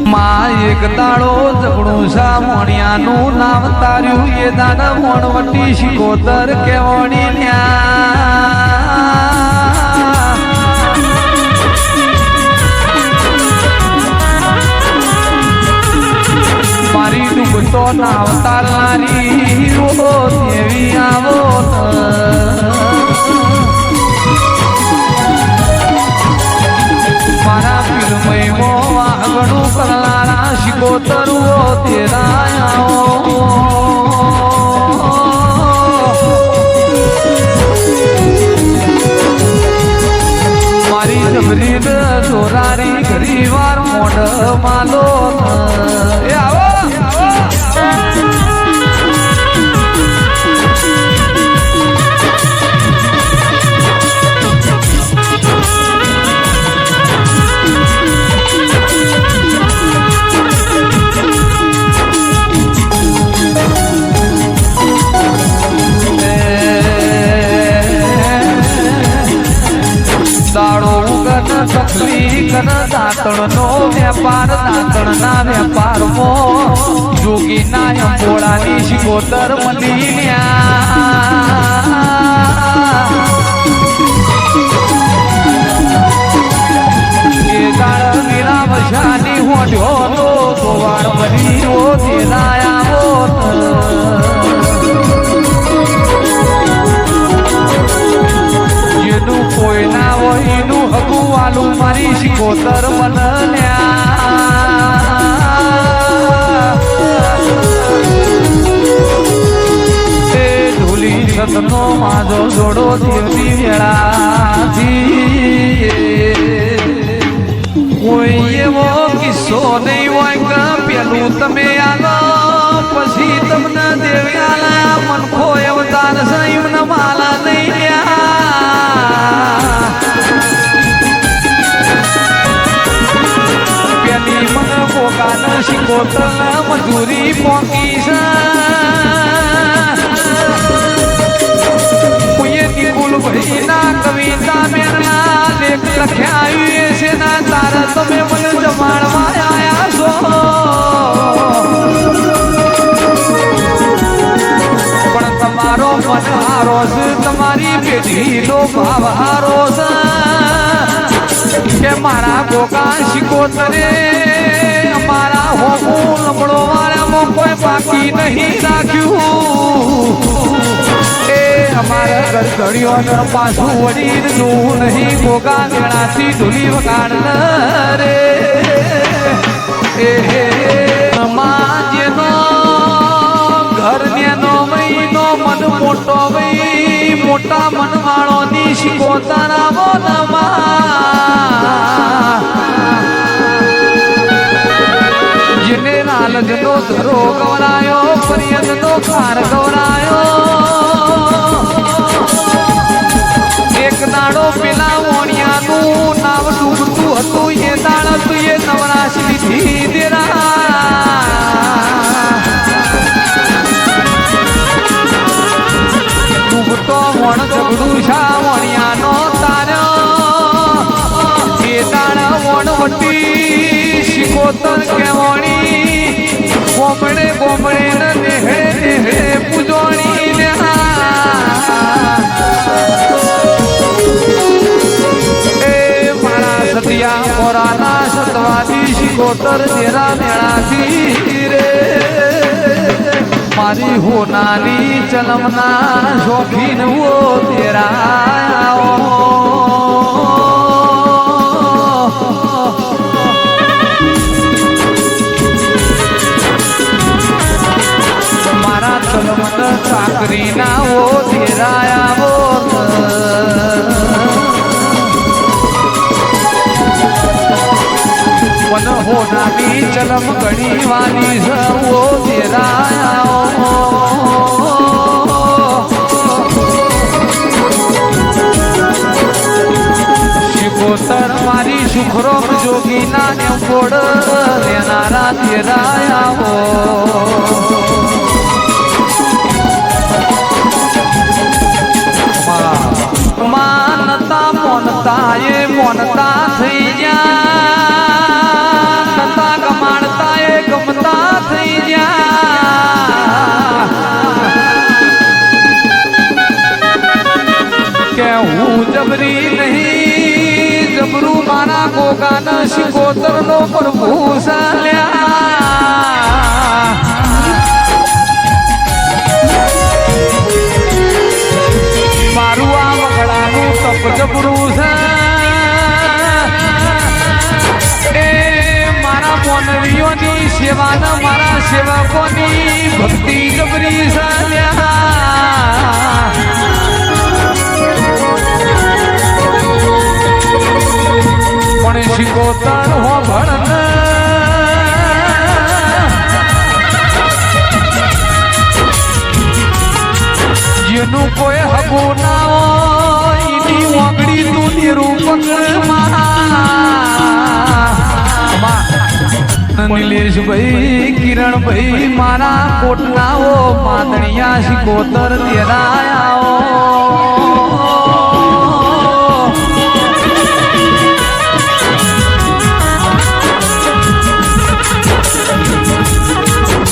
માં એક દાડો ઝઘડું સા મોણિયાનું નામ તાર્યું એ દાન મોણવટી શિકોતર કેવણી મારી ડૂબતો નાવ તારનારી ઓ દેવી આવો મારા પીરમય આગળું કરનારા શિકોતરુઓ તેરા મારી જબરી જોરારી ઘણી વાર મોઢ માલો આવો દાંતણ નો વેપાર દાંતણ ના વેપાર મો જોગી ના અંબોળાની શિકોતર મળી એ ગાળ વીરા વશાની હોડ્યો તો ગોવાળ મળી ઓ તેરાયા જેનું કોઈ ના હોય એનું હકું વાલું મારી શિકોતર એ ધૂલી સતનો માજો જોડો દેવની વેળાથી કોઈ એવો કિસ્સો નહીં હોય કે પેલું તમે આલો પછી તમને દેવ્યાલા મનખો અવતાર સાહેબ ન માલા નહીં પેલી મન પોકાન શિકોતર મજૂરી પોકી છે નિકુલ ભાઈ ના કવિતા મેળના લેખ લખ્યા છે ના તારા તમે મને જમાડવા આયા છો પણ તમારો મન હારો છે તમારી પેઢીનો ભાવ હારો છે કે મારા ગોગા શિકોતરે મારા હોમું લમડો વાળામાં કોઈ બાકી નહીં રાખ્યું એ અમારા ગરગડીઓને પાછું વળીને જોવું નહીં ગોગા ગણાથી ધૂલી વગાડ રે જેનો ઘર નેનો મહિનો મન મોટો વઈ મોટા મન વાળોની શિકોતરા બોલમાં જેને લાલજનો ધરો ગવરાયો પરિયતનો ખાર ગવરાયો એક દાડો પેલા મોણિયાનું નાવ ડૂબતું હતું એ દાડ તું એ નવરાશી લીધી દેરા ડૂબતો મોણ ઝઘડું છા મોણિયાનો તાર્યો એ દાડ મોણ વટી શિકોતર કેવણી ગોમડે ગોમડે ને નેહે નેહે પૂજોણી એ મારા સતિયા મોરાના સતવાદી શિકોતર તેરા મેળાથી રે મારી હોનાની ચલમના શોખીન વો તેરા મારા ચલમન ચાકરી ના વો તેરાયા વન હોનાની ચલમ ઘણી વાની સવો તેરાયા શિકોતર મારી સુખરોમ જોગી ના ગોડ દેનારા તેરાયા માનતા મોનતા એ મોનતા થઈ ગયા શિકોતર નો પ્રભુ સાલ્યા મારું આ વગડાનું તપ જબરું છે એ મારા મોનવીઓની સેવાના મારા સેવકોની ભક્તિ જબરી સાલ્યા પણ શિકોતર હો ભણ જેનું કોઈ હબો ના હોય એની ઓગળી તું નિરૂપક નિલેશભાઈ કિરણભાઈ મારા કોટનાઓ માદણિયા શિકોતર તેરાયાઓ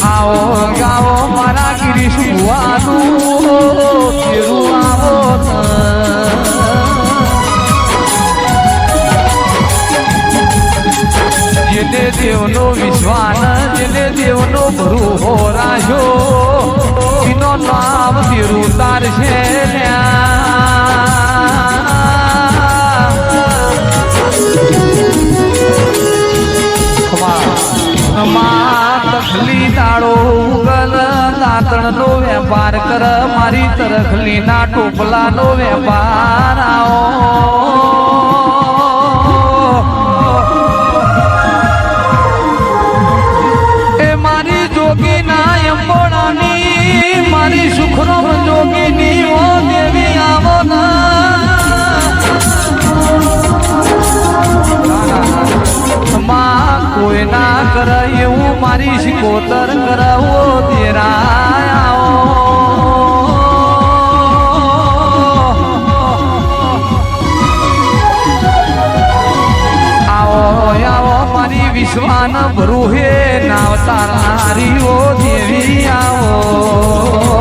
આવો ગાવો મારા ગિરીશ ભુવાનું ફેરું આવો જેને દેવનો વિશ્વાન જેને દેવનો ભરૂહો રાજો એનો નામ ફેરું તાર છે તખલી દાડો ઉગલ દાંતણ નો વેપાર કર મારી તરખલી ના ટોપલા નો વેપાર એ મારી જોગી ના અંબોડાની મારી સુખનો જોગીની ઓ દેવી આવો ના કોઈ ના કરે એવું મારી શિકોતર કરાવો તેરાયાઓ આવો આવો મારી વિશ્વાન ભરૂહે નાવતારીઓ દેવી આવો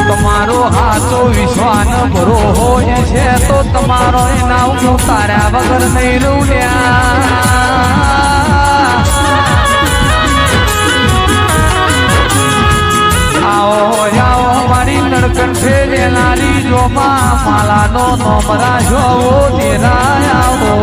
તમારો હાથો વિશ્વાન ભરો હોય છે તો તમારો નામ ઉતાર્યા વગર નહીં રૂડ્યા આવો આવો મારી નડકંઠે લેનારી જોમાં માલાનો નોમરા જોવો તેરા આવો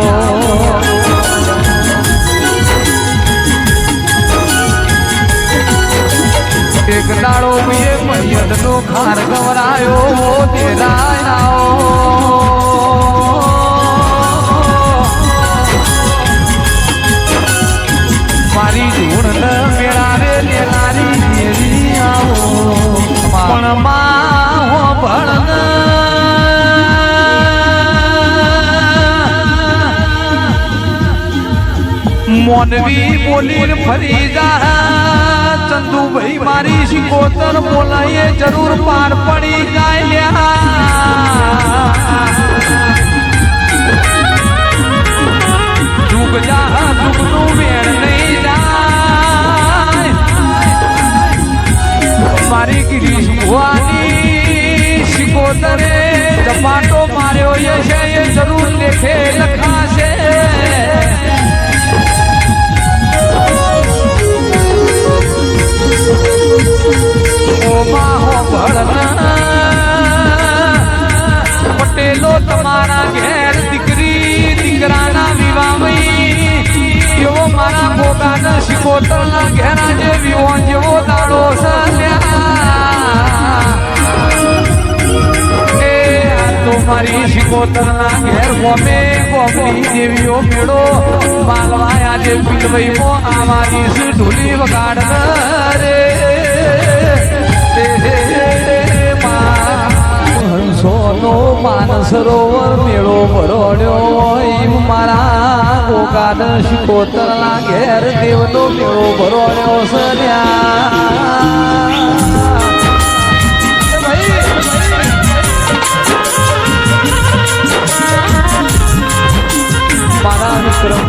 એક દાડો એ મૈયત નો ખાર ગવરાયો તેરાયો મારી ધૂણ મેળાવે લેનારી દેવી આવો પણ માં હો ભણ મોનવી બોલીને ફરી જા ચંદુભાઈ મારી શિકોતર બોલાય જરૂર પાર પડી જાય જુગ જા જુગનું વેણ નહીં જાય મારી ગિરીશ ભુવાની શિકોતરે ઝપાટો માર્યો છે એ જરૂર લેખે લખાશે પટેલો તમારા ઘેર દીકરી દીકરાના વિવાહમાં એવો મારા ભોગાના શિકોતરના ઘેરા જે વિવાહ જેવો દાડો એ તો મારી શિકોતરના ઘેર ગમે ગોમની દેવીઓ મેળો માલવાય આજે પીલભાઈમાં આવાની ઢોલી વગાડ રે હંસોનો માનસરોવર મેળો ભરોડ્યો મારા ગોગાન શિકોતરના ઘેર દેવનો મેળો ભરોડ્યો સર્યા મારા વિક્રમ